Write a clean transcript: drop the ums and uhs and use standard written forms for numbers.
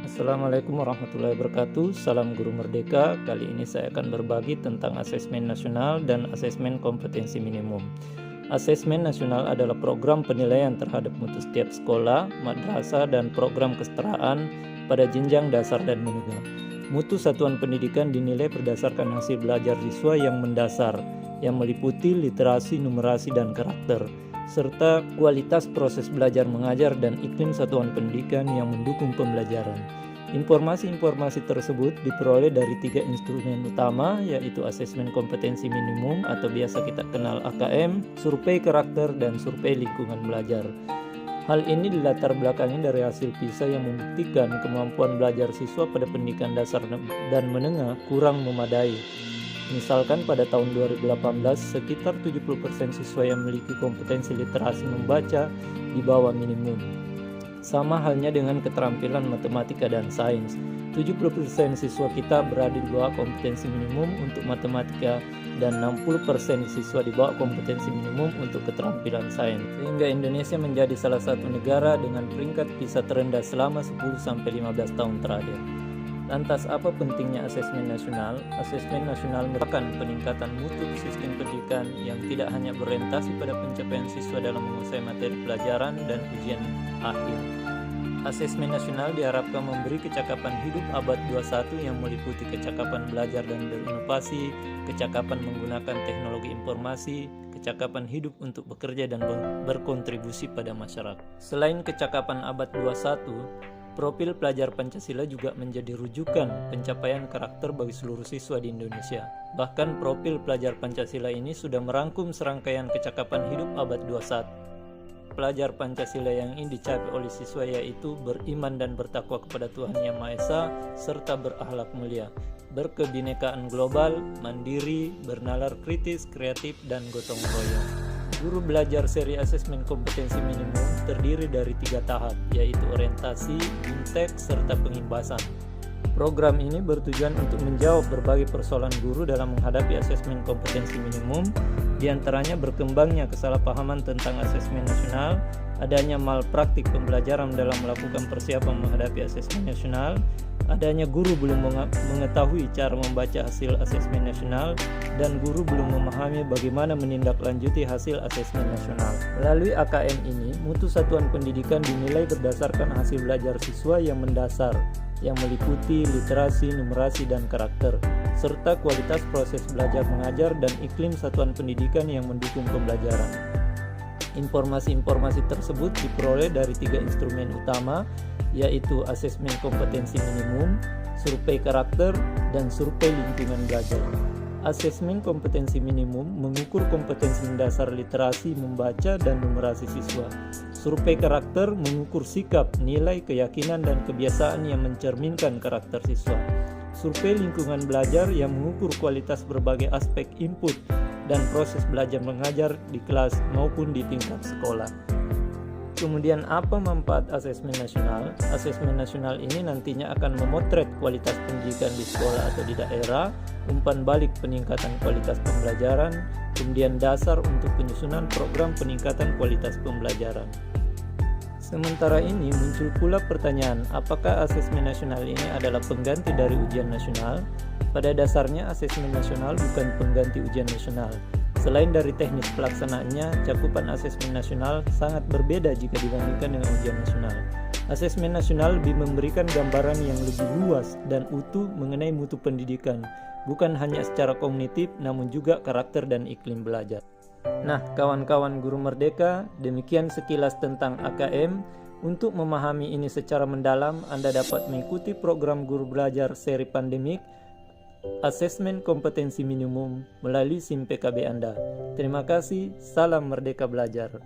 Assalamualaikum warahmatullahi wabarakatuh. Salam Guru Merdeka. Kali ini saya akan berbagi tentang asesmen nasional dan asesmen kompetensi minimum. Asesmen nasional adalah program penilaian terhadap mutu setiap sekolah, madrasah, dan program kesetaraan pada jenjang dasar dan menengah. Mutu satuan pendidikan dinilai berdasarkan hasil belajar siswa yang mendasar, yang meliputi literasi, numerasi, dan karakter, serta kualitas proses belajar mengajar dan iklim satuan pendidikan yang mendukung pembelajaran. Informasi-informasi tersebut diperoleh dari 3 instrumen utama, yaitu asesmen kompetensi minimum atau biasa kita kenal AKM, survei karakter, dan survei lingkungan belajar. Hal ini dilatar belakangi dari hasil PISA yang membuktikan kemampuan belajar siswa pada pendidikan dasar dan menengah kurang memadai. Misalkan pada tahun 2018, sekitar 70% siswa yang memiliki kompetensi literasi membaca di bawah minimum. Sama halnya dengan keterampilan matematika dan sains. 70% siswa kita berada di bawah kompetensi minimum untuk matematika dan 60% siswa di bawah kompetensi minimum untuk keterampilan sains. Sehingga Indonesia menjadi salah satu negara dengan peringkat PISA terendah selama 10-15 tahun terakhir. Lantas apa pentingnya asesmen nasional? Asesmen nasional merupakan peningkatan mutu sistem pendidikan yang tidak hanya berorientasi pada pencapaian siswa dalam menguasai materi pelajaran dan ujian akhir. Asesmen nasional diharapkan memberi kecakapan hidup abad 21 yang meliputi kecakapan belajar dan berinovasi, kecakapan menggunakan teknologi informasi, kecakapan hidup untuk bekerja dan berkontribusi pada masyarakat. Selain kecakapan abad 21, profil pelajar Pancasila juga menjadi rujukan pencapaian karakter bagi seluruh siswa di Indonesia. Bahkan profil pelajar Pancasila ini sudah merangkum serangkaian kecakapan hidup abad 21. Pelajar Pancasila yang ingin dicapai oleh siswa yaitu beriman dan bertakwa kepada Tuhan Yang Maha Esa, serta berakhlak mulia, berkebinekaan global, mandiri, bernalar kritis, kreatif, dan gotong royong. Guru belajar seri asesmen kompetensi minimum terdiri dari 3 tahap, yaitu orientasi, bimtek, serta pengimbasan. Program ini bertujuan untuk menjawab berbagai persoalan guru dalam menghadapi asesmen kompetensi minimum, diantaranya berkembangnya kesalahpahaman tentang asesmen nasional, adanya malpraktik pembelajaran dalam melakukan persiapan menghadapi asesmen nasional, adanya guru belum mengetahui cara membaca hasil asesmen nasional, dan guru belum memahami bagaimana menindaklanjuti hasil asesmen nasional. Melalui AKM ini, mutu satuan pendidikan dinilai berdasarkan hasil belajar siswa yang mendasar, yang meliputi literasi, numerasi, dan karakter, serta kualitas proses belajar mengajar dan iklim satuan pendidikan yang mendukung pembelajaran. Informasi-informasi tersebut diperoleh dari 3 instrumen utama, yaitu asesmen kompetensi minimum, survei karakter, dan survei lingkungan belajar. Asesmen kompetensi minimum mengukur kompetensi mendasar literasi, membaca, dan numerasi siswa. Survei karakter mengukur sikap, nilai, keyakinan, dan kebiasaan yang mencerminkan karakter siswa. Survei lingkungan belajar yang mengukur kualitas berbagai aspek input dan proses belajar mengajar di kelas maupun di tingkat sekolah. Kemudian apa manfaat asesmen nasional? Asesmen nasional ini nantinya akan memotret kualitas pendidikan di sekolah atau di daerah, umpan balik peningkatan kualitas pembelajaran, kemudian dasar untuk penyusunan program peningkatan kualitas pembelajaran. Sementara ini muncul pula pertanyaan, apakah asesmen nasional ini adalah pengganti dari ujian nasional? Pada dasarnya asesmen nasional bukan pengganti ujian nasional. Selain dari teknis pelaksanaannya, cakupan asesmen nasional sangat berbeda jika dibandingkan dengan ujian nasional. Asesmen nasional lebih memberikan gambaran yang lebih luas dan utuh mengenai mutu pendidikan, bukan hanya secara kognitif namun juga karakter dan iklim belajar. Nah, kawan-kawan Guru Merdeka, demikian sekilas tentang AKM. Untuk memahami ini secara mendalam, Anda dapat mengikuti program Guru Belajar seri pandemik Asesmen Kompetensi Minimum melalui SIM PKB Anda. Terima kasih, salam Merdeka Belajar.